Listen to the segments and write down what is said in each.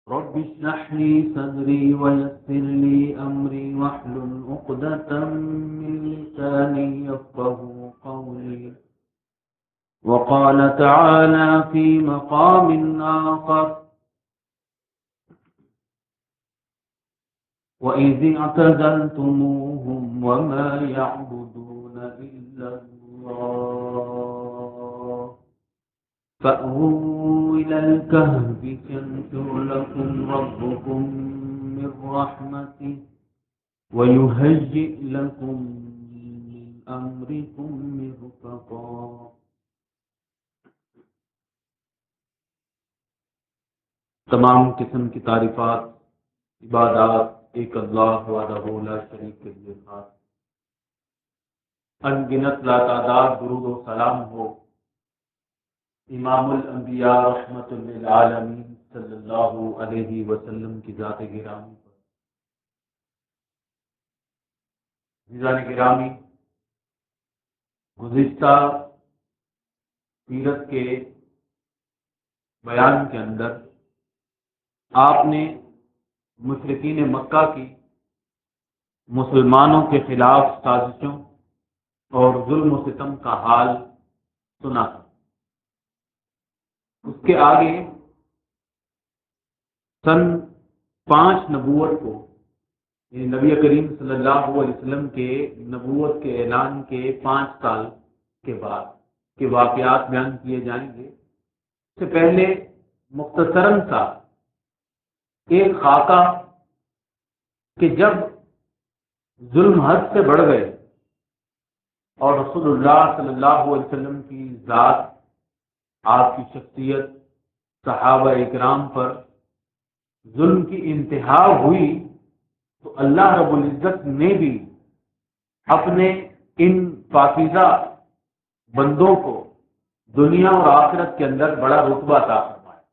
رب اشرح لي صدري ويسر لي أمري واحلل عقدة من لساني يفقهوا قولي. وقال تعالى في مقام آخر: وإذ اعتزلتموهم وما يعبدون إلا الله فأووا إلى الكهف ينشر لكم ربكم من رحمته ويهيئ لكم من أمركم مرفقا. تمام قسم کی تعریفات، عبادات ایک اللہ وحدہ لا شریک کے لیے خاص. ان گنت لاتعداد درود و سلام ہو امام الانبیاء رحمت للعالمین صلی اللہ علیہ وسلم کی ذات گرامی پر. عزیزان گرامی، گزشتہ سیرت کے بیان کے اندر آپ نے مشرکین مکہ کی مسلمانوں کے خلاف سازشوں اور ظلم و ستم کا حال سنا تھا. اس کے آگے سن 5 نبوت کو، یعنی نبی کریم صلی اللہ علیہ وسلم کے نبوت کے اعلان کے 5 سال کے بعد کے واقعات بیان کیے جائیں گے. اس سے پہلے مختصراً سا ایک خاکہ کہ جب ظلم حد سے بڑھ گئے اور رسول اللہ صلی اللہ علیہ وسلم کی ذات، آپ کی شخصیت، صحابہ اکرام پر ظلم کی انتہا ہوئی، تو اللہ رب العزت نے بھی اپنے ان پاکیزہ بندوں کو دنیا اور آخرت کے اندر بڑا رتبہ عطا فرمایا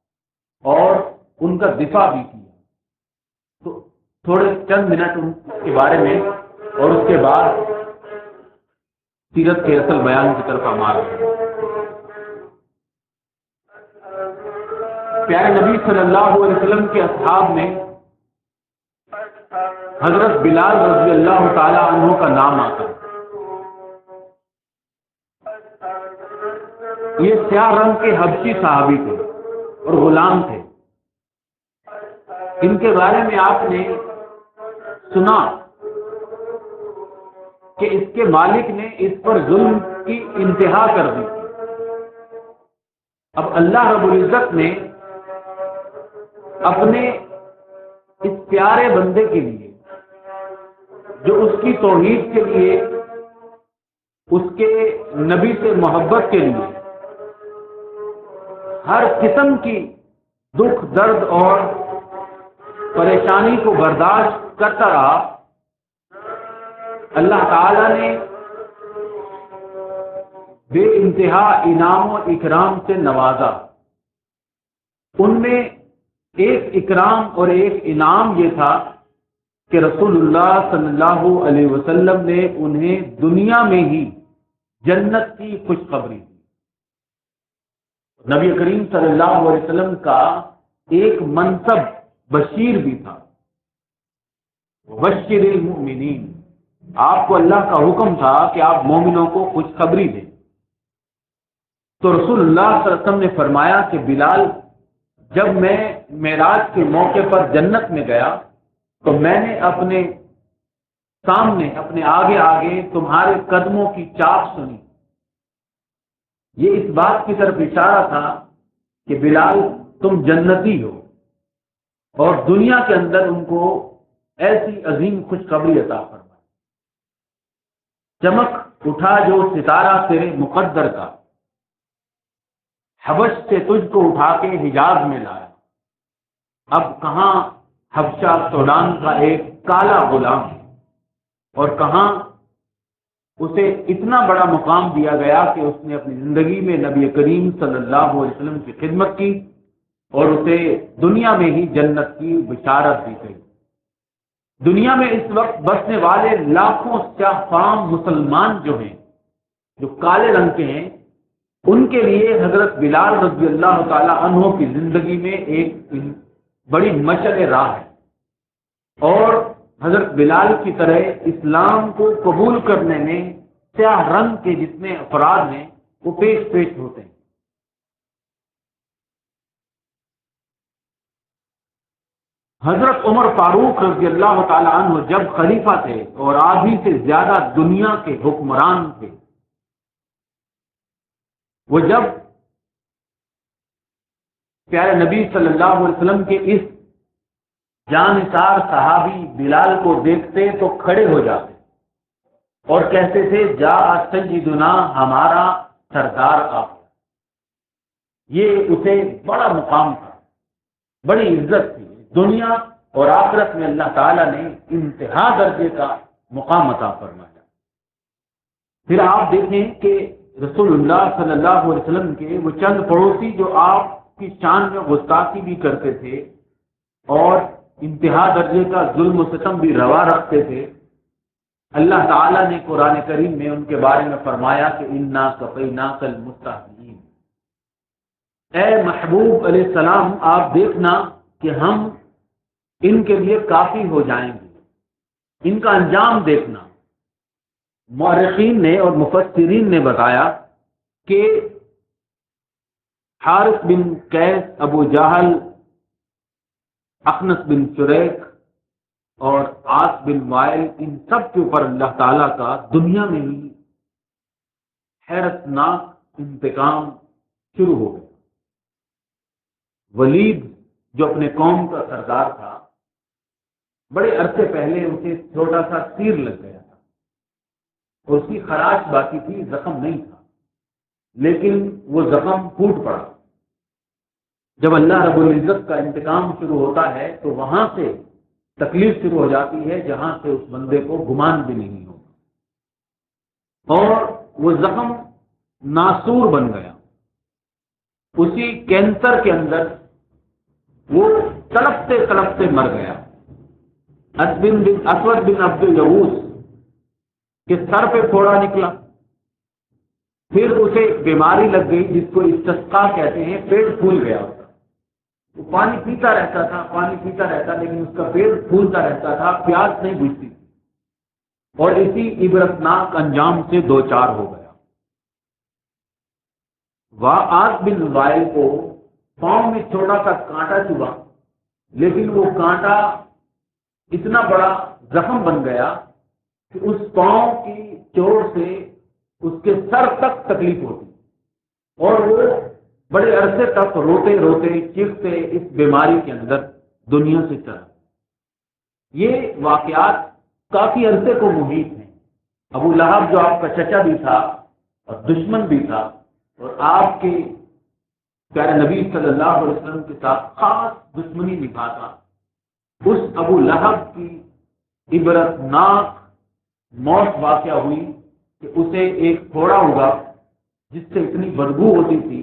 اور ان کا دفاع بھی کیا. تو تھوڑے چند منٹ ان کے بارے میں اور اس کے بعد سیرت کے اصل بیان کی طرف آمار ہیں. پیارے نبی صلی اللہ علیہ وسلم کے اصحاب میں حضرت بلال رضی اللہ تعالی عنہ کا نام آتا ہے. یہ سیاہ رنگ کے حبشی صحابی تھے اور غلام تھے. ان کے بارے میں آپ نے سنا کہ اس کے مالک نے اس پر ظلم کی انتہا کر دی. اب اللہ رب العزت نے اپنے اس پیارے بندے کے لیے، جو اس کی توحید کے لیے، اس کے نبی سے محبت کے لیے ہر قسم کی دکھ، درد اور پریشانی کو برداشت کرتا رہا، اللہ تعالی نے بے انتہا انعام و اکرام سے نوازا. ان میں ایک اکرام اور ایک انعام یہ تھا کہ رسول اللہ صلی اللہ علیہ وسلم نے انہیں دنیا میں ہی جنت کی خوشخبری دی. نبی کریم صلی اللہ علیہ وسلم کا ایک منصب بشیر بھی تھا. بشیر المؤمنین، آپ کو اللہ کا حکم تھا کہ آپ مومنوں کو خوشخبری دیں. تو رسول اللہ صلی اللہ علیہ وسلم نے فرمایا کہ بلال، جب میں معراج کے موقع پر جنت میں گیا تو میں نے اپنے سامنے، اپنے آگے آگے تمہارے قدموں کی چاپ سنی. یہ اس بات کی طرف اشارہ تھا کہ بلال تم جنتی ہو، اور دنیا کے اندر ان کو ایسی عظیم خوشخبری عطا فرمائی. چمک اٹھا جو ستارہ تیرے مقدر کا، حبش سے تجھ کو اٹھا کے حجاز میں لایا. اب کہاں حبشہ سوڈان کا ایک کالا غلام ہے، اور کہاں اسے اتنا بڑا مقام دیا گیا کہ اس نے اپنی زندگی میں نبی کریم صلی اللہ علیہ وسلم کی خدمت کی اور اسے دنیا میں ہی جنت کی بشارت دی گئی. دنیا میں اس وقت بسنے والے لاکھوں سیاہ فام مسلمان جو ہیں، جو کالے رنگ کے ہیں، ان کے لیے حضرت بلال رضی اللہ تعالی عنہ کی زندگی میں ایک بڑی مشعل راہ ہے، اور حضرت بلال کی طرح اسلام کو قبول کرنے میں سیاہ رنگ کے جتنے افراد ہیں وہ پیش ہوتے ہیں۔ حضرت عمر فاروق رضی اللہ تعالی عنہ جب خلیفہ تھے اور آدھی سے زیادہ دنیا کے حکمران تھے، وہ جب پیارے نبی صلی اللہ علیہ وسلم کے اس جانثار صحابی بلال کو دیکھتے تو کھڑے ہو جاتے اور کہتے تھے جا سیدنا، ہمارا سردار آ گیا۔ یہ اسے بڑا مقام تھا، بڑی عزت تھی، دنیا اور آخرت میں اللہ تعالیٰ نے انتہا درجے کا مقام عطا فرمایا۔ پھر آپ دیکھیں کہ رسول اللہ صلی اللہ علیہ وسلم کے وہ چند پڑوسی جو آپ کی شان میں گستاخی بھی کرتے تھے اور انتہا درجے کا ظلم و ستم بھی روا رکھتے تھے، اللہ تعالیٰ نے قرآن کریم میں ان کے بارے میں فرمایا کہ انا کفیناک المستہزئین، اے محبوب علیہ السلام آپ دیکھنا کہ ہم ان کے لیے کافی ہو جائیں گے، ان کا انجام دیکھنا۔ مورخین نے اور مفسرین نے بتایا کہ حارث بن قیس، ابو جہل، اخنس بن شریک اور عاص بن وائل، ان سب کے اوپر اللہ تعالیٰ کا دنیا میں ہی حیرت ناک انتقام شروع ہو گیا۔ ولید جو اپنے قوم کا سردار تھا، بڑے عرصے پہلے اسے چھوٹا سا تیر لگ گیا تھا اور اس کی خراش باقی تھی، زخم نہیں تھا، لیکن وہ زخم پھوٹ پڑا۔ جب اللہ رب العزت کا انتقام شروع ہوتا ہے تو وہاں سے تکلیف شروع ہو جاتی ہے جہاں سے اس بندے کو گمان بھی نہیں ہوگا، اور وہ زخم ناسور بن گیا۔ اسی کینسر کے اندر وہ تڑپتے تڑپتے مر گیا۔ اسود بن عبد یغوث کے سر پہ پھوڑا نکلا، پھر اسے بیماری لگ گئی جس کو استسقاء کہتے ہیں، پیٹ پھول گیا اس کا۔ وہ پانی پیتا رہتا تھا لیکن اس کا پیٹ پھولتا رہتا تھا، پیاس نہیں بجھتی تھی، اور اسی عبرتناک انجام سے دوچار ہو گیا۔ عاص بن وائل کو پاؤں میں چھوٹا سا کانٹا چبھا، لیکن وہ کانٹا اتنا بڑا زخم بن گیا کہ اس پاؤں کی چوٹ سے اس کے سر تک تکلیف ہوتی، اور وہ بڑے عرصے تک روتے روتے چیختے اس بیماری کے اندر دنیا سے چلا۔ یہ واقعات کافی عرصے کو محیط ہیں۔ ابو لہب جو آپ کا چچا بھی تھا اور دشمن بھی تھا، اور آپ کے پیارے نبی صلی اللہ علیہ وسلم کے ساتھ خاص دشمنی نبھاتا، اس ابو لہب کی عبرتناک موت واقع ہوئی کہ اسے ایک پھوڑا ہوگا جس سے اتنی بدبو ہوتی تھی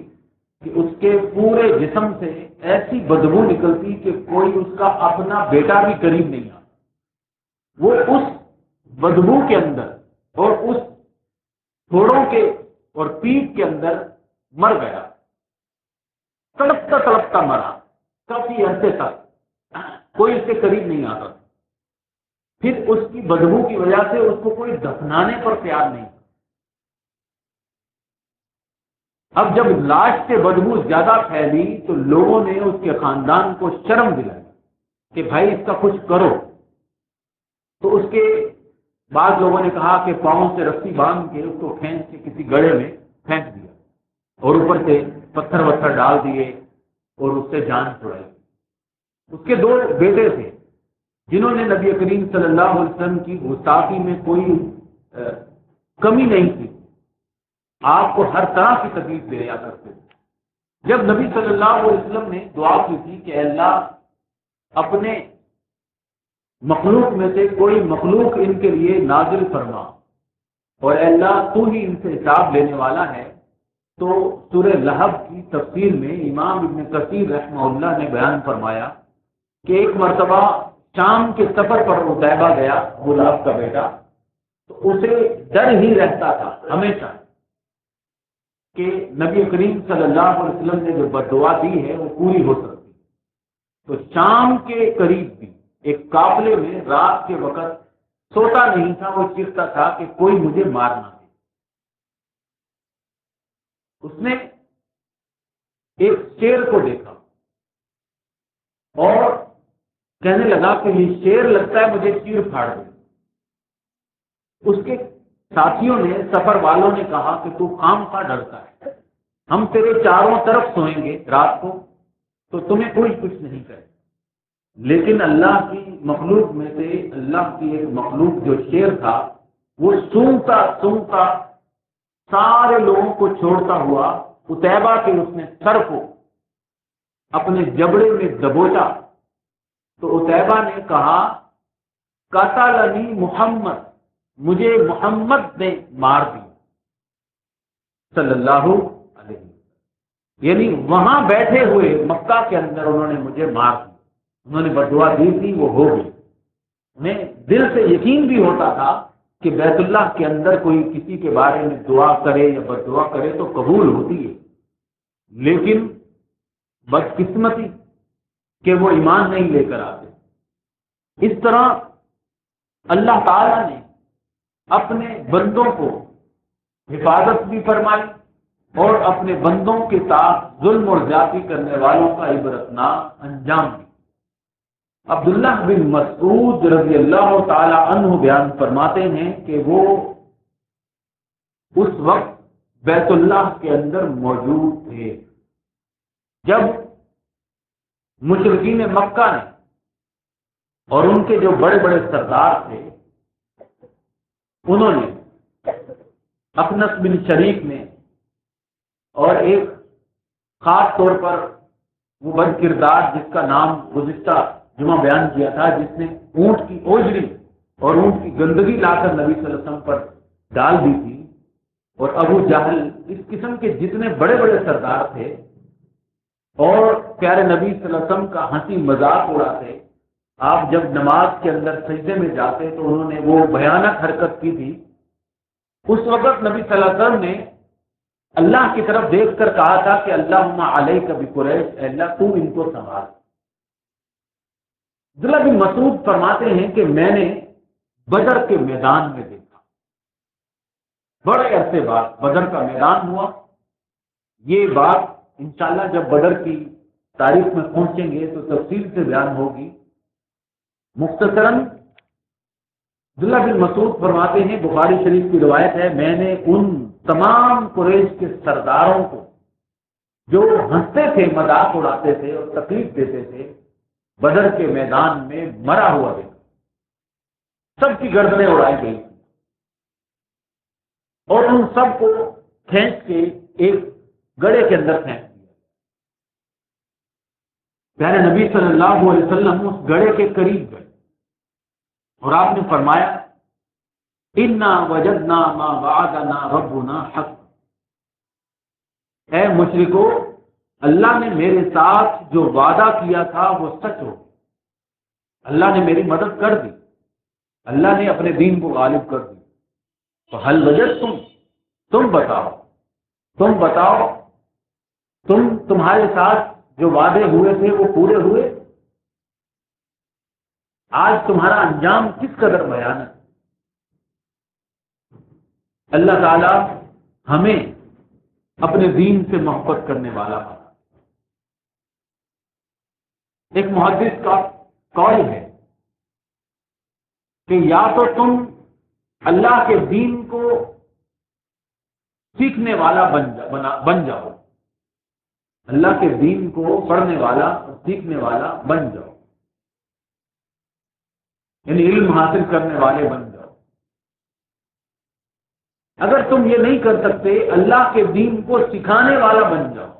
کہ اس کے پورے جسم سے ایسی بدبو نکلتی کہ کوئی اس کا اپنا بیٹا بھی قریب نہیں آتا۔ وہ اس بدبو کے اندر اور اس پھوڑوں کے اور پیٹ کے اندر مر گیا، تڑپتا تڑپتا مرا، کافی عرصے تک کوئی اس کے قریب نہیں آتا۔ پھر اس کی بدبو کی وجہ سے اس کو کوئی دفنانے پر تیار نہیں تھا۔ اب جب لاش سے بدبو زیادہ پھیلی تو لوگوں نے اس کے خاندان کو شرم دلائی کہ بھائی اس کا کچھ کرو۔ تو اس کے بعض لوگوں نے کہا کہ پاؤں سے رسی باندھ کے اس کو کھینچ کے کسی گڑھے میں پھینک دیا اور اوپر سے پتھر وتھر ڈال دیے اور اس سے جان چھڑائی۔ اس کے 2 بیٹے تھے جنہوں نے نبی کریم صلی اللہ علیہ وسلم کی گستاخی میں کوئی کمی نہیں کی، آپ کو ہر طرح کی تکلیف دے دیا کرتے تھے۔ جب نبی صلی اللہ علیہ وسلم نے دعا کی تھی کہ اللہ اپنے مخلوق میں سے کوئی مخلوق ان کے لیے نازل فرما، اور اللہ تو ہی ان سے حساب لینے والا ہے، تو سورہ لہب کی تفسیر میں امام ابن کثیر رحمہ اللہ نے بیان فرمایا کہ ایک مرتبہ شام کے سفر پر عتیبہ گیا، ابو لہب کا بیٹا، تو اسے ڈر ہی رہتا تھا ہمیشہ کہ نبی کریم صلی اللہ علیہ وسلم نے جو بد دعا دی ہے وہ پوری ہو سکتی، تو شام کے قریب بھی ایک قافلے میں رات کے وقت سوتا نہیں تھا، وہ چیختا تھا کہ کوئی مجھے مارنا دے۔ اس نے ایک شیر کو دیکھا اور کہنے لگا کہ یہ شیر لگتا ہے مجھے چیر پھاڑ دے۔ اس کے ساتھیوں نے، سفر والوں نے کہا کہ تو خام خواہ ڈرتا ہے، ہم تیرے چاروں طرف سوئیں گے رات کو تو تمہیں کوئی کچھ نہیں کرے۔ لیکن اللہ کی مخلوق میں سے اللہ کی ایک مخلوق جو شیر تھا، وہ سونگتا سونگتا سارے لوگوں کو چھوڑتا ہوا عتیبہ کے اس نے سر کو اپنے جبڑے میں دبوچا تو عتیبہ نے کہا قتلنی محمد، مجھے محمد نے مار دی صلی اللہ علیہ وسلم، یعنی وہاں بیٹھے ہوئے مکہ کے اندر انہوں نے مجھے مار دی، انہوں نے بددعا دی تھی، وہ ہو گئی۔ انہیں دل سے یقین بھی ہوتا تھا کہ بیت اللہ کے اندر کوئی کسی کے بارے میں دعا کرے یا بددعا کرے تو قبول ہوتی ہے، لیکن بدقسمتی کہ وہ ایمان نہیں لے کر آتے۔ اس طرح اللہ تعالیٰ نے اپنے بندوں کو حفاظت بھی فرمائی اور اپنے بندوں کے ساتھ ظلم اور زیادتی کرنے والوں کا عبرتناک انجام دی۔ عبداللہ بن مسعود رضی اللہ تعالی عنہ بیان فرماتے ہیں کہ وہ اس وقت بیت اللہ کے اندر موجود تھے جب مشرکین مکہ نے اور ان کے جو بڑے بڑے سردار تھے، انہوں نے اخنس بن شریک نے اور ایک خاص طور پر وہ بد کردار جس کا نام گزشتہ جمعہ بیان کیا تھا، جس نے اونٹ کی اوجری اور اونٹ کی گندگی لا کر نبی صلی اللہ علیہ وسلم پر ڈال دی تھی، اور ابو جہل، اس قسم کے جتنے بڑے بڑے سردار تھے اور پیارے نبی صلی اللہ علیہ وسلم کا ہنسی مذاق اڑاتے۔ آپ جب نماز کے اندر سجدے میں جاتے تو انہوں نے وہ بھیانک حرکت کی تھی۔ اس وقت نبی صلی اللہ علیہ وسلم نے اللہ کی طرف دیکھ کر کہا تھا کہ اللہم علیک بقریش، اے اللہ تو ان کو سنبھال۔ عبداللہ بن مسعود فرماتے ہیں کہ میں نے بدر کے میدان میں دیکھا، بڑے عرصے بعد بدر کا میدان ہوا۔ یہ بات انشاءاللہ جب بدر کی تاریخ میں پہنچیں گے تو تفصیل سے بیان ہوگی۔ مختصراً عبداللہ بن مسعود فرماتے ہیں، بخاری شریف کی روایت ہے، میں نے ان تمام قریش کے سرداروں کو جو ہنستے تھے، مذاق اڑاتے تھے اور تکلیف دیتے تھے، بدر کے میدان میں مرا ہوا دیکھا۔ سب کی گردنیں اڑائی گئی اور ان سب کو کھینچ کے ایک گڑھے کے اندر پھینک دیا۔ پیارے نبی صلی اللہ علیہ وسلم اس گڑھے کے قریب گئے اور آپ نے فرمایا انا وجدنا ما وعدنا ربنا حق، اے مشرکو، اللہ نے میرے ساتھ جو وعدہ کیا تھا وہ سچ ہو، اللہ نے میری مدد کر دی، اللہ نے اپنے دین کو غالب کر دی۔ تو حل وجدتم، تم بتاؤ تمہارے ساتھ جو وعدے ہوئے تھے وہ پورے ہوئے؟ آج تمہارا انجام کس قدر بیان ہے۔ اللہ تعالی ہمیں اپنے دین سے محبت کرنے والا بنا۔ ایک محدث کا قول ہے کہ یا تو تم اللہ کے دین کو سیکھنے والا بن جاؤ، اللہ کے دین کو پڑھنے والا اور سیکھنے والا بن جاؤ، یعنی علم حاصل کرنے والے بن جاؤ۔ اگر تم یہ نہیں کر سکتے، اللہ کے دین کو سکھانے والا بن جاؤ۔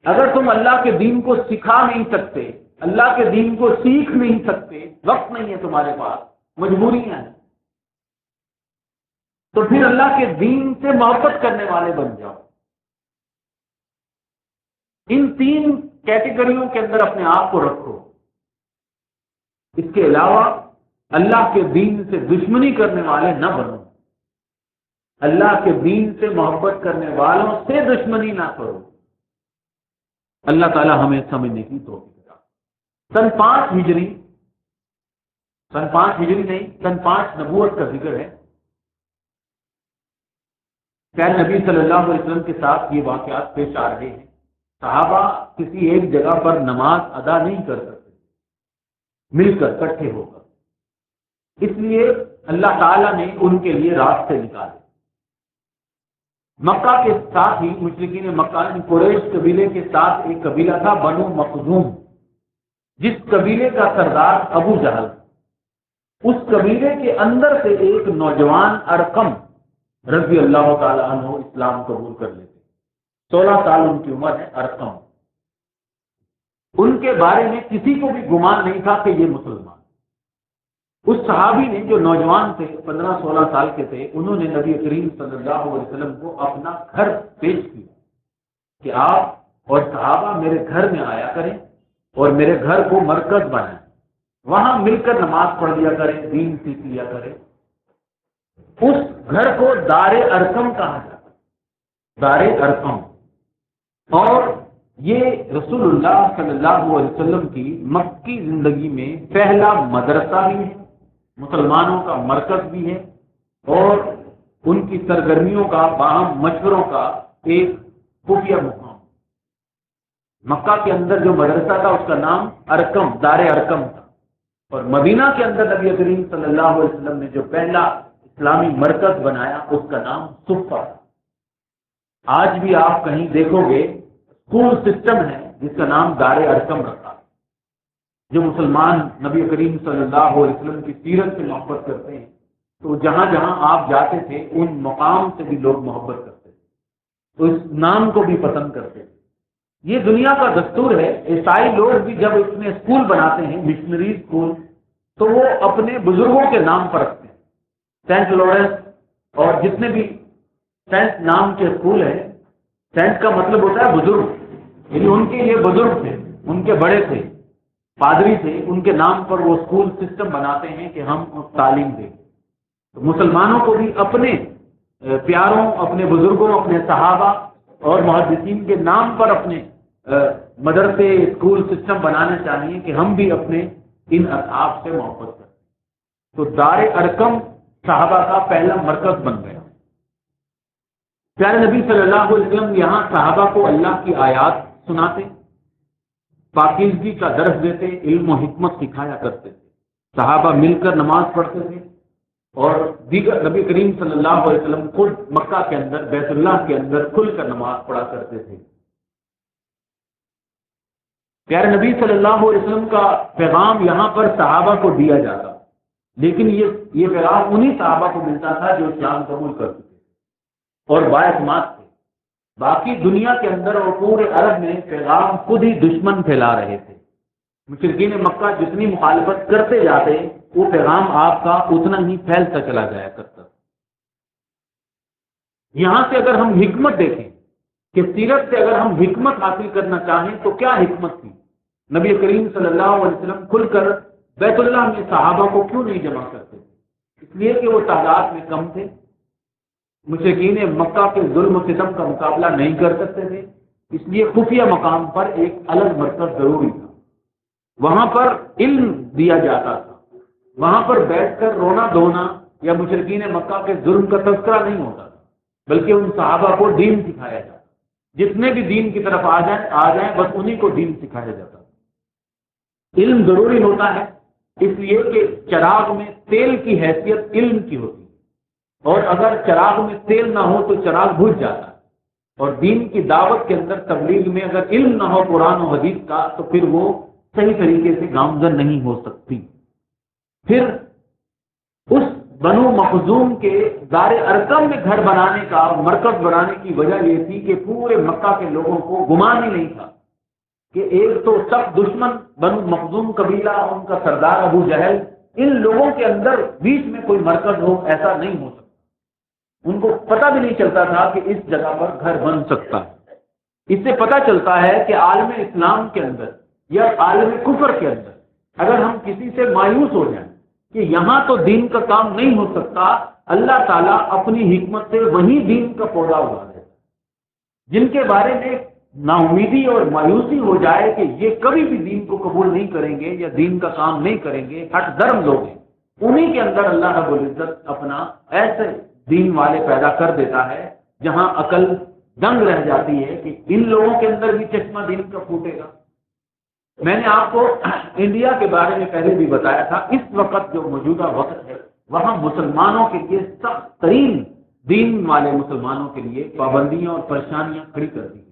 اگر تم اللہ کے دین کو سکھا نہیں سکتے، اللہ کے دین کو سیکھ نہیں سکتے، وقت نہیں ہے تمہارے پاس، مجبوریاں ہیں، تو پھر اللہ کے دین سے محبت کرنے والے بن جاؤ۔ ان تین کیٹیگریوں کے اندر اپنے آپ کو رکھو۔ اس کے علاوہ اللہ کے دین سے دشمنی کرنے والے نہ بنو، اللہ کے دین سے محبت کرنے والوں سے دشمنی نہ کرو، اللہ تعالی ہمیں سمجھنے کی توفیق عطا۔ سن 5 ہجری نہیں، سن 5 نبوت کا ذکر ہے۔ پیارے نبی صلی اللہ علیہ وسلم کے ساتھ یہ واقعات پیش آ رہے ہیں۔ صحابہ کسی ایک جگہ پر نماز ادا نہیں کر سکتے مل کر اکٹھے ہو کر، اس لیے اللہ تعالیٰ نے ان کے لیے راستے نکالے۔ مکہ کے ساتھ ہی مشرکین مکہ قریش قبیلے کے ساتھ ایک قبیلہ تھا بنو مخزوم، جس قبیلے کا سردار ابو جہل، اس قبیلے کے اندر سے ایک نوجوان ارقم رضی اللہ تعالی عنہ اسلام قبول کر لیتے۔ 16 سال ان کی عمر ہے ارقم۔ ان کے بارے میں کسی کو بھی گمان نہیں تھا کہ یہ مسلمان۔ اس صحابی نے جو نوجوان تھے 15-16 سال کے تھے، انہوں نے نبی کریم صلی اللہ علیہ وسلم کو اپنا گھر پیش کیا کہ آپ اور صحابہ میرے گھر میں آیا کریں اور میرے گھر کو مرکز بنائیں، وہاں مل کر نماز پڑھ لیا کریں، دین سیکھ لیا کریں۔ اس گھر کو دار ارقم کہا جاتا ہے، دار ارقم۔ اور یہ رسول اللہ صلی اللہ علیہ وسلم کی مکی زندگی میں پہلا مدرسہ بھی ہے، مسلمانوں کا مرکز بھی ہے، اور ان کی سرگرمیوں کا باہم مشوروں کا ایک خفیہ مقام۔ مکہ کے اندر جو مدرسہ تھا اس کا نام ارقم، دار ارقم تھا، اور مدینہ کے اندر نبی کریم صلی اللہ علیہ وسلم نے جو پہلا اسلامی مرکز بنایا اس کا نام صفہ تھا۔ آج بھی آپ کہیں دیکھو گے اسکول سسٹم ہے جس کا نام دار ارقم رکھا ہے۔ جو مسلمان نبی کریم صلی اللہ علیہ وسلم کی سیرت سے محبت کرتے ہیں تو جہاں جہاں آپ جاتے تھے ان مقام سے بھی لوگ محبت کرتے تھے، تو اس نام کو بھی پسند کرتے تھے۔ یہ دنیا کا دستور ہے۔ عیسائی لوگ بھی جب اس میں اسکول بناتے ہیں، مشنری اسکول، تو وہ اپنے بزرگوں کے نام پر رکھتے ہیں۔ سینٹ لورنس اور جتنے بھی سینٹ نام کے اسکول ہیں، سینٹ کا مطلب ہوتا ہے بزرگ، یعنی ان کے یہ بزرگ تھے، ان کے بڑے تھے، پادری تھے، ان کے نام پر وہ اسکول سسٹم بناتے ہیں کہ ہم تعلیم دیں۔ تو مسلمانوں کو بھی اپنے پیاروں، اپنے بزرگوں، اپنے صحابہ اور محدثین کے نام پر اپنے مدرسے، اسکول سسٹم بنانے چاہیے کہ ہم بھی اپنے ان اصحاب سے محبت کریں۔ تو دار ارقم صحابہ کا پہلا مرکز بن گیا۔ پیارے نبی صلی اللہ علیہ وسلم یہاں صحابہ کو اللہ کی آیات سناتے، پاکیزگی کا درس دیتے، علم و حکمت سکھایا کرتے تھے۔ صحابہ مل کر نماز پڑھتے تھے، اور دیگر نبی کریم صلی اللہ علیہ وسلم خود مکہ کے اندر بیت اللہ کے اندر کھل کر نماز پڑھا کرتے تھے۔ پیارے نبی صلی اللہ علیہ وسلم کا پیغام یہاں پر صحابہ کو دیا جاتا، لیکن یہ پیغام انہی صحابہ کو ملتا تھا جو اسلام قبول کر چکے اور بااعتماد تھے۔ باقی دنیا کے اندر اور پورے عرب میں پیغام خود ہی دشمن پھیلا رہے تھے۔ مشرکین مکہ جتنی مخالفت کرتے جاتے وہ پیغام آپ کا اتنا ہی پھیلتا چلا جایا کرتا۔ یہاں سے اگر ہم حکمت دیکھیں کہ سیرت سے اگر ہم حکمت حاصل کرنا چاہیں تو کیا حکمت تھی؟ نبی کریم صلی اللہ علیہ وسلم کھل کر بیت اللہ میں صحابہ کو کیوں نہیں جمع کرتے؟ اس لیے کہ وہ تعداد میں کم تھے، مشرکین مکہ کے ظلم و ستم کا مقابلہ نہیں کر سکتے تھے، اس لیے خفیہ مقام پر ایک الگ مرکز ضروری تھا۔ وہاں پر علم دیا جاتا تھا، وہاں پر بیٹھ کر رونا دھونا یا مشرکین مکہ کے ظلم کا تذکرہ نہیں ہوتا تھا، بلکہ ان صحابہ کو دین سکھایا جاتا۔ جتنے بھی دین کی طرف آ جائیں بس انہی کو دین سکھایا جاتا۔ علم ضروری ہوتا ہے اس لیے کہ چراغ میں تیل کی حیثیت علم کی ہوتی ہے، اور اگر چراغ میں تیل نہ ہو تو چراغ بجھ جاتا ہے۔ اور دین کی دعوت کے اندر تبلیغ میں اگر علم نہ ہو قرآن و حدیث کا تو پھر وہ صحیح طریقے سے گامزن نہیں ہو سکتی۔ پھر اس بنو مخزوم کے دار ارقم میں گھر بنانے کا مرکز بنانے کی وجہ یہ تھی کہ پورے مکہ کے لوگوں کو گمان ہی نہیں تھا کہ ایک تو سخت دشمن بنو مخزوم قبیلہ، ان کا سردار ابو جہل، ان لوگوں کے اندر بیچ میں کوئی مرکز ہو، ایسا نہیں ہو سکتا۔ ان کو پتہ بھی نہیں چلتا تھا کہ اس جگہ پر گھر بن سکتا ہے۔ اس سے پتہ چلتا ہے کہ عالم اسلام کے اندر یا عالم کفر کے اندر اگر ہم کسی سے مایوس ہو جائیں کہ یہاں تو دین کا کام نہیں ہو سکتا، اللہ تعالیٰ اپنی حکمت سے وہی دین کا پودا اگا ہے۔ جن کے بارے میں نا امیدی اور مایوسی ہو جائے کہ یہ کبھی بھی دین کو قبول نہیں کریں گے یا دین کا کام نہیں کریں گے، ہٹ درم لوگ ہیں، انہی کے اندر اللہ رب العزت اپنا ایسے دین والے پیدا کر دیتا ہے جہاں عقل دنگ رہ جاتی ہے کہ ان لوگوں کے اندر بھی چشمہ دین کا پھوٹے گا۔ میں نے آپ کو انڈیا کے بارے میں پہلے بھی بتایا تھا، اس وقت جو موجودہ وقت ہے وہاں مسلمانوں کے لیے سخت ترین، دین والے مسلمانوں کے لیے پابندیاں اور پریشانیاں کھڑی کر دی ہیں۔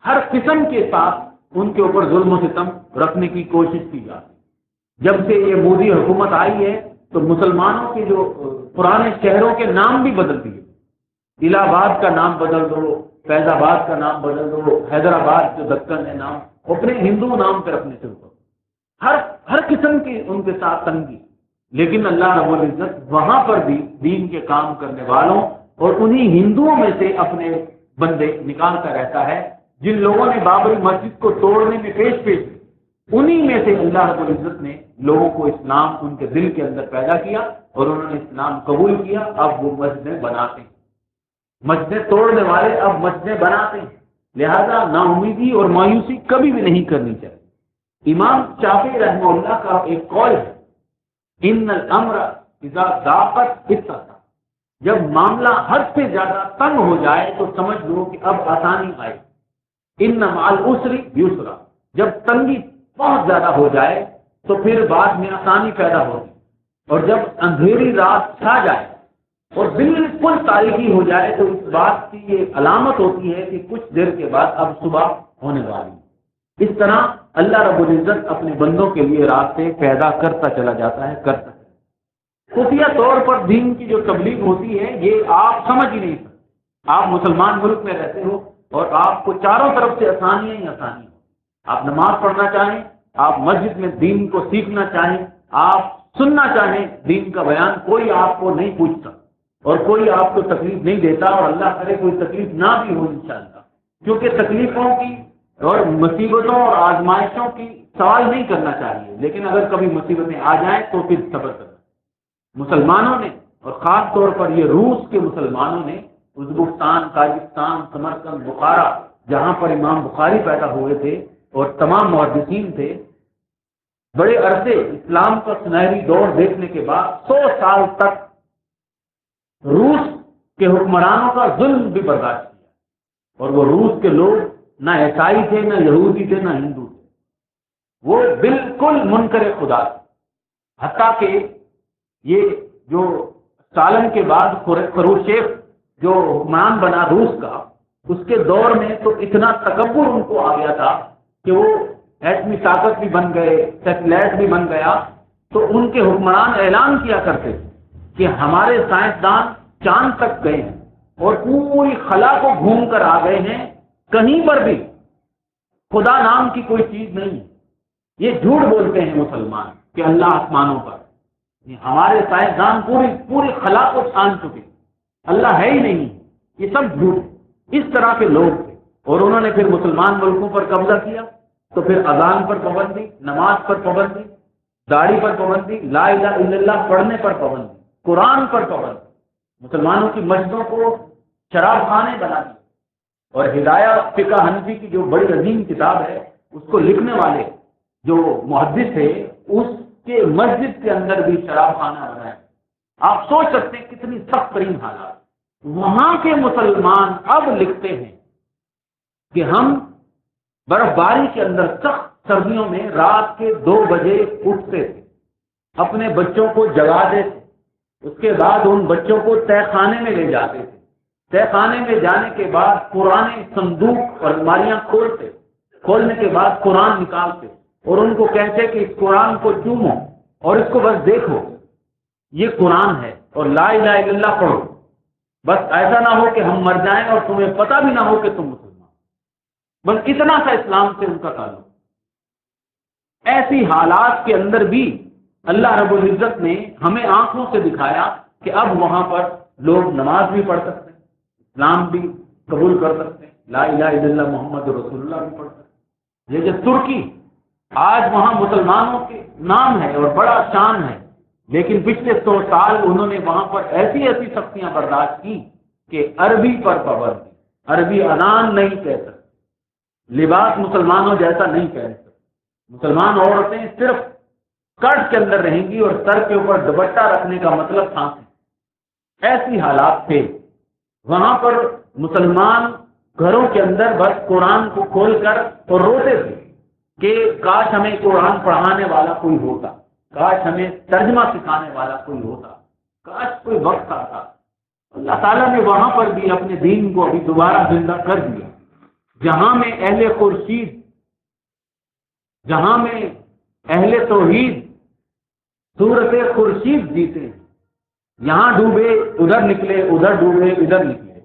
ہر قسم کے ساتھ ان کے اوپر ظلم و ستم رکھنے کی کوشش کی جاتی ہے۔ جب سے یہ مودی حکومت آئی ہے تو مسلمانوں کے جو پرانے شہروں کے نام بھی بدل دیے، الہ آباد کا نام بدل دو، فیض آباد کا نام بدل دو، حیدرآباد جو دکن ہے نام اپنے ہندو نام پہ رکھنے شروع کرو، ہر قسم کی ان کے ساتھ تنگی۔ لیکن اللہ رب العزت وہاں پر بھی دین کے کام کرنے والوں اور انہی ہندوؤں میں سے اپنے بندے نکالتا رہتا ہے، جن لوگوں نے بابری مسجد کو توڑنے میں پیش انہی میں سے اللہ رب العزت نے لوگوں کو اسلام ان کے دل کے اندر پیدا کیا اور انہوں نے اسلام قبول کیا۔ اب وہ مسجدیں بناتے ہیں، مسجدیں توڑنے والے اب مسجدیں بناتے ہیں۔ لہذا نا امیدی اور مایوسی کبھی بھی نہیں کرنی چاہیے۔ امام شافعی رحمہ اللہ کا ایک قول ہے، ان الامر اذا ضاقت اتسع، جب معاملہ حد سے زیادہ تنگ ہو جائے تو سمجھ لو کہ اب آسانی آئے۔ ان مع العسر یسرا، جب تنگی بہت زیادہ ہو جائے تو پھر بعد میں آسانی پیدا ہوگی، اور جب اندھیری رات چھا جائے اور بالکل تاریکی ہو جائے تو اس بات کی یہ علامت ہوتی ہے کہ کچھ دیر کے بعد اب صبح ہونے والی ہے۔ اس طرح اللہ رب العزت اپنے بندوں کے لیے راستے پیدا کرتا چلا جاتا ہے، کرتا ہے۔ خفیہ طور پر دین کی جو تبلیغ ہوتی ہے یہ آپ سمجھ ہی نہیں سکتے۔ آپ مسلمان ملک میں رہتے ہو اور آپ کو چاروں طرف سے آسانیاں ہی آسانی ہو، آپ نماز پڑھنا چاہیں، آپ مسجد میں دین کو سیکھنا چاہیں، آپ سننا چاہیں دین کا بیان، کوئی آپ کو نہیں پوچھتا اور کوئی آپ کو تکلیف نہیں دیتا، اور اللہ کرے کوئی تکلیف نہ بھی ہو انشاءاللہ، کیونکہ تکلیفوں کی اور مصیبتوں اور آزمائشوں کی سوال نہیں کرنا چاہیے، لیکن اگر کبھی مصیبتیں آ جائیں تو پھر صبر کرنا۔ مسلمانوں نے اور خاص طور پر یہ روس کے مسلمانوں نے ازبکستان، تاجکستان، سمرقند، بخارا، جہاں پر امام بخاری پیدا ہوئے تھے اور تمام محدثین تھے، بڑے عرصے اسلام کا سنہری دور دیکھنے کے بعد 100 سال تک روس کے حکمرانوں کا ظلم بھی برداشت کیا، اور وہ روس کے لوگ نہ عیسائی تھے، نہ یہودی تھے، نہ ہندو تھے، وہ بالکل منکر خدا تھے۔ حتیٰ کہ یہ جو سالن کے بعد خروشیف جو حکمران بنا روس کا، اس کے دور میں تو اتنا تکبر ان کو آ گیا تھا کہ وہ ایٹمی طاقت بھی بن گئے، سیٹلائٹ بھی بن گیا، تو ان کے حکمران اعلان کیا کرتے تھے کہ ہمارے سائنسدان چاند تک گئے ہیں اور پوری خلا کو گھوم کر آ گئے ہیں، کہیں پر بھی خدا نام کی کوئی چیز نہیں ہے۔ یہ جھوٹ بولتے ہیں مسلمان کہ اللہ آسمانوں پر، ہمارے سائنسدان پوری خلا کو چھان چکے، اللہ ہے ہی نہیں، یہ سب جھوٹ۔ اس طرح کے لوگ تھے، اور انہوں نے پھر مسلمان ملکوں پر قبضہ کیا، تو پھر اذان پر پابندی، نماز پر پابندی، داڑھی پر پابندی، لا الہ الا اللہ پڑھنے پر پابندی، قرآن پر پابندی، مسلمانوں کی مسجدوں کو شراب خانے بنا دی، اور ہدایہ فقہ حنفی کی جو بڑی عظیم کتاب ہے اس کو لکھنے والے جو محدث تھے، اس کے مسجد کے اندر بھی شراب خانہ بنایا۔ آپ سوچ سکتے ہیں کتنی سخت ترین حالات۔ وہاں کے مسلمان اب لکھتے ہیں کہ ہم برف باری کے اندر سخت سردیوں میں رات کے 2 بجے اٹھتے تھے، اپنے بچوں کو جگاتے تھے، اس کے بعد ان بچوں کو تہہ خانے میں لے جاتے تھے، تہہ خانے میں جانے کے بعد پرانے صندوق اور الماریاں کھولتے، کھولنے کے بعد قرآن نکالتے اور ان کو کہتے کہ اس قرآن کو چومو اور اس کو بس دیکھو، یہ قرآن ہے، اور لا الہ الا اللہ پڑھو، بس ایسا نہ ہو کہ ہم مر جائیں اور تمہیں پتہ بھی نہ ہو کہ تم مسلمان، بس اتنا سا اسلام سے ان کا تعلق۔ ایسی حالات کے اندر بھی اللہ رب العزت نے ہمیں آنکھوں سے دکھایا کہ اب وہاں پر لوگ نماز بھی پڑھ سکتے ہیں، اسلام بھی قبول کر سکتے ہیں، لا الہ الا اللہ محمد رسول اللہ بھی پڑھ سکتے ہیں۔ یہ جو ترکی آج وہاں مسلمانوں کے نام ہے اور بڑا شان ہے، لیکن پچھلے 100 سال انہوں نے وہاں پر ایسی سختیاں برداشت کی کہ عربی پر پابندی، عربی اذان نہیں کہہ سکتے، لباس مسلمانوں جیسا نہیں پہن سکتے. مسلمان عورتیں صرف اسکرٹ کے اندر رہیں گی اور سر کے اوپر دوپٹہ رکھنے کا مطلب پھانسی. ایسی حالات تھے. وہاں پر مسلمان گھروں کے اندر بس قرآن کو کھول کر اور روتے تھے کہ کاش ہمیں قرآن پڑھانے والا کوئی ہوتا، کاش ہمیں ترجمہ سکھانے والا کوئی ہوتا، کاش کوئی وقت آتا. اللہ تعالیٰ نے وہاں پر بھی اپنے دین کو ابھی دوبارہ زندہ کر دیا. جہاں میں اہل خورشید، جہاں میں اہل توحید صورت خورشید جیتے ہیں، یہاں ڈوبے ادھر نکلے، ادھر ڈوبے ادھر نکلے.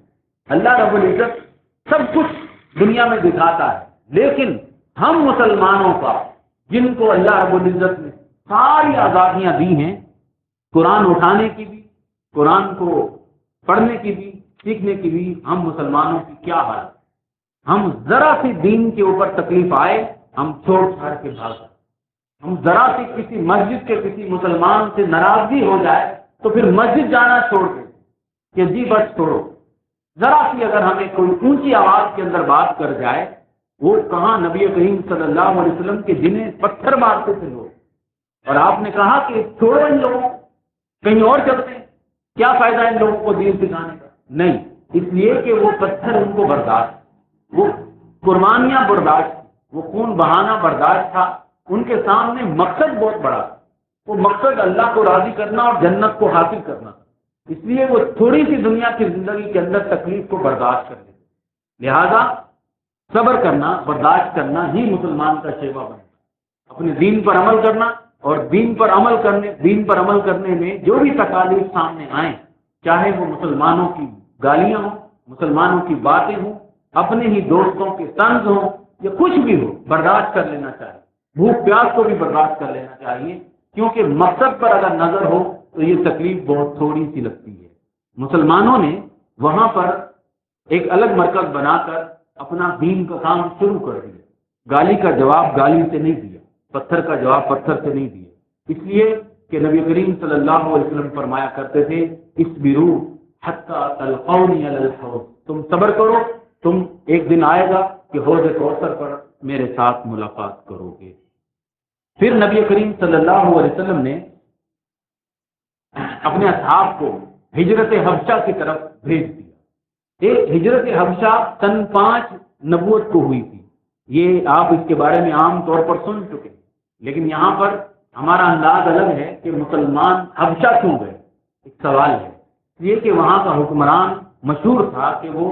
اللہ رب العزت سب کچھ دنیا میں دکھاتا ہے، لیکن ہم مسلمانوں کا، جن کو اللہ رب العزت نے ساری آزادیاں دی ہیں، قرآن اٹھانے کی بھی، قرآن کو پڑھنے کی بھی، سیکھنے کی بھی، ہم مسلمانوں کی کیا حالت. ہم ذرا سی دین کے اوپر تکلیف آئے ہم چھوڑ چھاڑ کے بھاگ جائیں. ہم ذرا سی کسی مسجد کے کسی مسلمان سے ناراضگی ہو جائے تو پھر مسجد جانا چھوڑ دیں کہ جی بس چھوڑو. ذرا سی اگر ہمیں کوئی اونچی آواز کے اندر بات کر جائے، وہ کہاں نبی کریم صلی اللہ علیہ وسلم کے جنہیں پتھر مارتے تھے لوگ، اور آپ نے کہا کہ چھوڑو ان لوگوں، کہیں اور چلتے ہیں، کیا فائدہ ان لوگوں کو دین سکھانے کا. نہیں، اس لیے کہ وہ پتھر ان کو برداشت، وہ قربانیاں برداشت، وہ خون بہانا برداشت تھا. ان کے سامنے مقصد بہت بڑا تھا. وہ مقصد اللہ کو راضی کرنا اور جنت کو حاصل کرنا تھا. اس لیے وہ تھوڑی سی دنیا کی زندگی کے اندر تکلیف کو برداشت کر لیتے. لہذا صبر کرنا، برداشت کرنا ہی مسلمان کا شیوا بنتا. اپنے دین پر عمل کرنا، اور دین پر عمل کرنے میں جو بھی تکالیف سامنے آئیں، چاہے وہ مسلمانوں کی گالیاں ہوں، مسلمانوں کی باتیں ہوں، اپنے ہی دوستوں کے طنز ہوں، یا کچھ بھی ہو، برداشت کر لینا چاہیے. بھوک پیاس کو بھی برداشت کر لینا چاہیے، کیونکہ مقصد پر اگر نظر ہو تو یہ تکلیف بہت تھوڑی سی لگتی ہے. مسلمانوں نے وہاں پر ایک الگ مرکز بنا کر اپنا دین کا کام شروع کر دیا. گالی کا جواب گالی سے نہیں دیا، پتھر کا جواب پتھر سے نہیں دیا. اس لیے کہ نبی کریم صلی اللہ علیہ وسلم فرمایا کرتے تھے، اصبروا حتی تلقونی علی الحوض، تم صبر کرو، تم ایک دن آئے گا کہ حوض کوثر پر میرے ساتھ ملاقات کرو گے. پھر نبی کریم صلی اللہ علیہ وسلم نے اپنے اصحاب کو ہجرت حبشہ کی طرف بھیج دیا. ایک ہجرت حبشہ سن 5 نبوت کو ہوئی تھی. یہ آپ اس کے بارے میں عام طور پر سن چکے ہیں، لیکن یہاں پر ہمارا انداز الگ ہے کہ مسلمان حبشہ کیوں گئے. ایک سوال ہے، یہ کہ وہاں کا حکمران مشہور تھا کہ وہ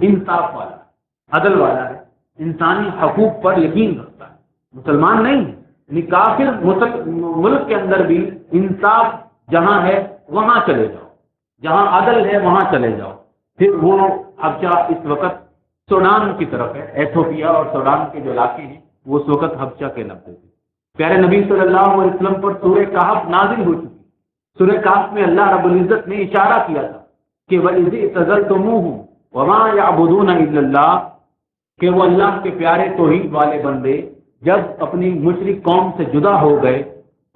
انصاف والا ہے، عدل والا ہے، انسانی حقوق پر یقین رکھتا ہے. مسلمان نہیں ہے، یعنی کافر ملک کے اندر بھی انصاف جہاں ہے وہاں چلے جاؤ، جہاں عدل ہے وہاں چلے جاؤ. پھر وہ حبشہ اس وقت سوڈان کی طرف ہے. ایتھوپیا اور سوڈان کے جو علاقے ہیں وہ اس وقت حبشہ کے لگتے تھے. پیارے نبی صلی اللہ علیہ وسلم پر سورہ کہف نازل ہو چکی. سورہ کہف میں اللہ رب العزت نے اشارہ کیا تھا کہ وَإِذِ اعْتَزَلْتُمُوهُمْ وَمَا يَعْبُدُونَ إِلَّا اللَّهَ، کہ وہ اللہ کے پیارے توحید والے بندے جب اپنی مشرک قوم سے جدا ہو گئے،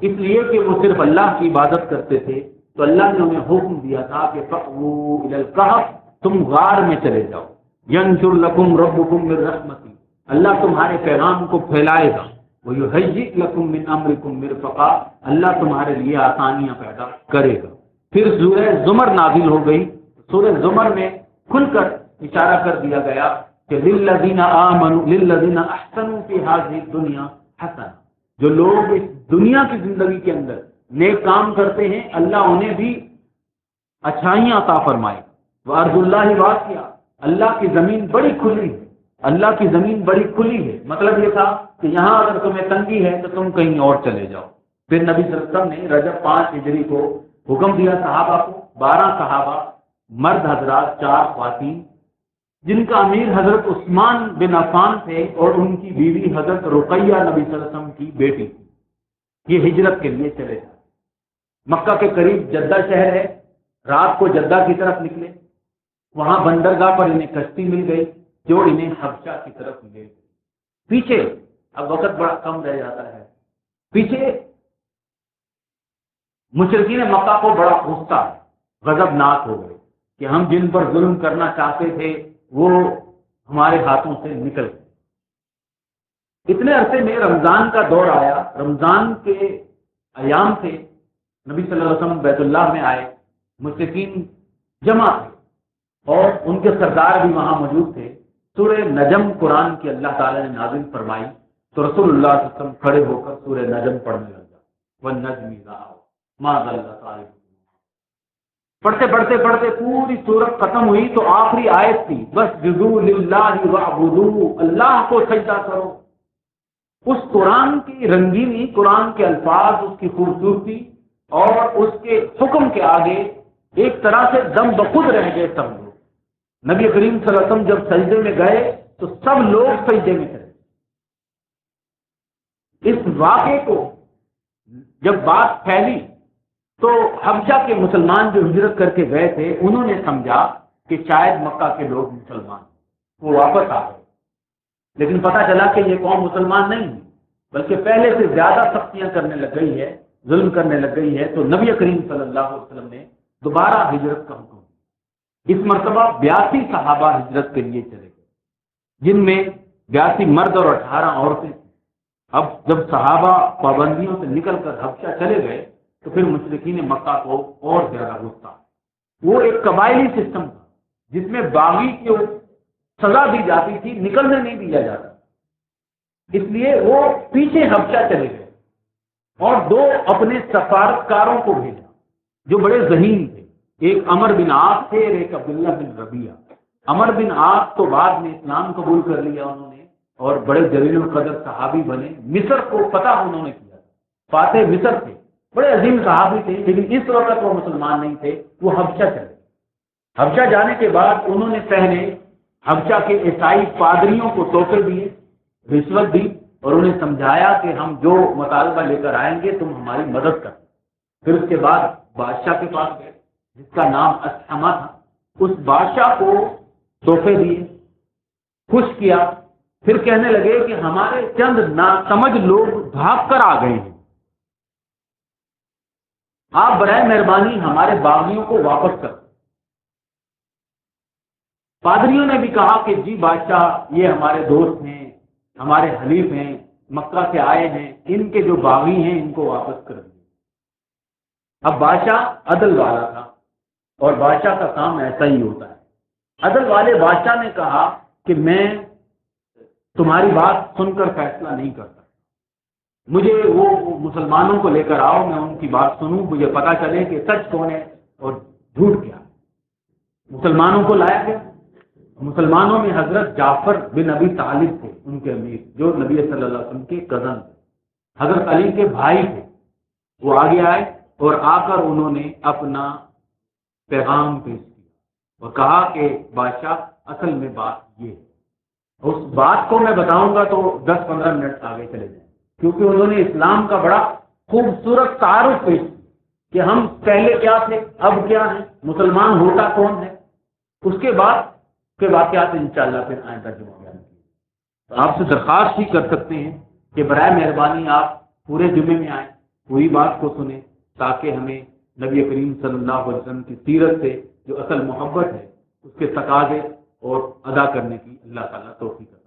اس لیے کہ وہ صرف اللہ کی عبادت کرتے تھے، تو اللہ نے انہیں حکم دیا تھا کہ فَأْوُوا إِلَى الْكَهْفِ، تم غار میں چلے جاؤ. يَنشُرْ لَكُمْ رَبُّكُمْ مِنْ رَحْمَتِهِ، اللہ تمہارے پیغام کو پھیلائے گا. وَيُهَيِّئْ لَكُمْ مِنْ أَمْرِكُمْ مِرْفَقًا، اللہ تمہارے لیے آسانیاں پیدا کرے گا. پھر سورہ زمر نازل ہو گئی. سورہ زمر میں کھل کر اشارہ کر دیا گیا کہ لِلَّذِينَ آمَنُوا لِلَّذِينَ أَحْسَنُوا فِي هَذِهِ الدُّنْيَا حَسَنَةٌ، جو لوگ اس دنیا کی زندگی کے اندر نیک کام کرتے ہیں اللہ انہیں بھی اچھائیاں عطا فرمائے. وَأَرْضُ اللَّهِ وَاسِعَةٌ، اللہ کی زمین بڑی کھلی ہے، اللہ کی زمین بڑی کھلی ہے. مطلب یہ تھا کہ یہاں اگر تمہیں تنگی ہے تو تم کہیں اور چلے جاؤ. پھر نبی صلی اللہ علیہ وسلم نے رجب 5 ہجری کو حکم دیا صحابہ کو، 12 صحابہ، مرد حضرات، 4 خواتین، جن کا امیر حضرت عثمان بن عفان تھے اور ان کی بیوی حضرت رقیہ نبی صلی اللہ علیہ وسلم کی بیٹی تھی. یہ ہجرت کے لیے چلے جائیں. مکہ کے قریب جدہ شہر ہے. رات کو جدہ کی طرف نکلے، وہاں بندرگاہ پر انہیں کشتی مل گئی جو انہیں حبشہ کی طرف لے گئی. پیچھے اب وقت بڑا کم رہ جاتا ہے. پیچھے مشرکین مکہ کو بڑا غصہ، غضبناک ہو گئے کہ ہم جن پر ظلم کرنا چاہتے تھے وہ ہمارے ہاتھوں سے نکل گئے. اتنے عرصے میں رمضان کا دور آیا، رمضان کے ایام سے نبی صلی اللہ علیہ وسلم بیت اللہ میں آئے، مشرکین جمع تھے اور ان کے سردار بھی وہاں موجود تھے۔ سورہ نجم قرآن کی اللہ تعالیٰ نے نازل فرمائی تو رسول اللہ صلی اللہ علیہ وسلم کھڑے ہو کر سورہ نجم پڑھنے لگا، وَالنَّجْمِ إِذَا هَوَىٰ مَا ضَلَّ صَاحِبُكُمْ۔ پڑھتے پڑھتے پڑھتے پوری سورت ختم ہوئی تو آخری آیت تھی، وَاسْجُدُوا لِلَّهِ وَاعْبُدُوهُ، اللہ کو سجدہ کرو۔ اس قرآن کی رنگینی، قرآن کے الفاظ، اس کی خوبصورتی اور اس کے حکم کے آگے ایک طرح سے دم بخود رہ گئے سب لوگ۔ نبی کریم صلی اللہ علیہ وسلم جب سجدے میں گئے تو سب لوگ سجدے میں چلے۔ اس واقعے کو جب بات پھیلی تو حبشہ کے مسلمان جو ہجرت کر کے گئے تھے انہوں نے سمجھا کہ شاید مکہ کے لوگ مسلمان، وہ واپس آ گئے، لیکن پتہ چلا کہ یہ قوم مسلمان نہیں ہے، بلکہ پہلے سے زیادہ سختیاں کرنے لگ گئی ہے، ظلم کرنے لگ گئی ہے۔ تو نبی کریم صلی اللہ علیہ وسلم نے دوبارہ ہجرت کا حکم دیا۔ اس مرتبہ 82 صحابہ ہجرت کے لیے چلے گئے، جن میں 82 مرد اور 18 عورتیں تھیں۔ اب جب صحابہ پابندیوں سے نکل کر حبشہ چلے گئے تو پھر مشرکین مکہ کو اور زیادہ غصہ۔ وہ ایک قبائلی سسٹم تھا جس میں باغی کو سزا دی جاتی تھی، نکلنے نہیں دیا جاتا، اس لیے وہ پیچھے حبشہ چلے گئے اور 2 اپنے سفارتکاروں کو بھیجا جو بڑے ذہین تھے، ایک عمر بن عاص تھے اور ایک عبداللہ بن ربیعہ۔ عمر بن عاص تو بعد میں اسلام قبول کر لیا انہوں نے اور بڑے جلیل القدر صحابی بنے، مصر کو فتح انہوں نے کیا، فاتح مصر تھے، بڑے عظیم صحابی تھے، لیکن اس وقت وہ مسلمان نہیں تھے، وہ حبشہ چلے۔ حبشہ جانے کے بعد انہوں نے پہلے حبشہ کے عیسائی پادریوں کو تحفے دیے، رشوت دی اور انہیں سمجھایا کہ ہم جو مطالبہ لے کر آئیں گے تم ہماری مدد کرو۔ پھر اس کے بعد بادشاہ کے پاس گئے جس کا نام اسحمہ تھا، اس بادشاہ کو تحفے دیے، خوش کیا، پھر کہنے لگے کہ ہمارے چند ناسمجھ لوگ بھاگ کر آ گئے ہیں، آپ برائے مہربانی ہمارے باغیوں کو واپس کر۔ پادریوں نے بھی کہا کہ جی بادشاہ، یہ ہمارے دوست ہیں، ہمارے حلیف ہیں، مکہ سے آئے ہیں، ان کے جو باغی ہیں ان کو واپس کر دیں۔ اب بادشاہ عدل والا تھا اور بادشاہ کا کام ایسا ہی ہوتا ہے۔ عدل والے بادشاہ نے کہا کہ میں تمہاری بات سن کر فیصلہ نہیں کر سکتا، مجھے وہ مسلمانوں کو لے کر آؤ، میں ان کی بات سنوں، مجھے پتا چلے کہ سچ کون ہے اور جھوٹ کیا۔ مسلمانوں کو لایا گیا۔ مسلمانوں میں حضرت جعفر بن ابی طالب تھے، ان کے امیر، جو نبی صلی اللہ علیہ وسلم کے کزن تھے، حضرت علی کے بھائی تھے۔ وہ آگے آئے اور آ کر انہوں نے اپنا پیغام پیش کیا اور کہا کہ بادشاہ اصل میں بات یہ ہے۔ اس بات کو میں بتاؤں گا تو 10-15 منٹ آگے چلے جائیں، کیونکہ انہوں نے اسلام کا بڑا خوبصورت تعارف پیش کیا کہ ہم پہلے کیا تھے، اب کیا ہیں، مسلمان ہوتا کون ہے۔ اس کے بعد کے واقعات انشاءاللہ پھر آئندہ جمعہ بیان کیے۔ آپ سے درخواست ہی کر سکتے ہیں کہ برائے مہربانی آپ پورے جمعے میں آئیں، پوری بات کو سنیں، تاکہ ہمیں نبی کریم صلی اللہ علیہ وسلم کی سیرت سے جو اصل محبت ہے اس کے تقاضے اور ادا کرنے کی اللہ تعالیٰ توفیق دے۔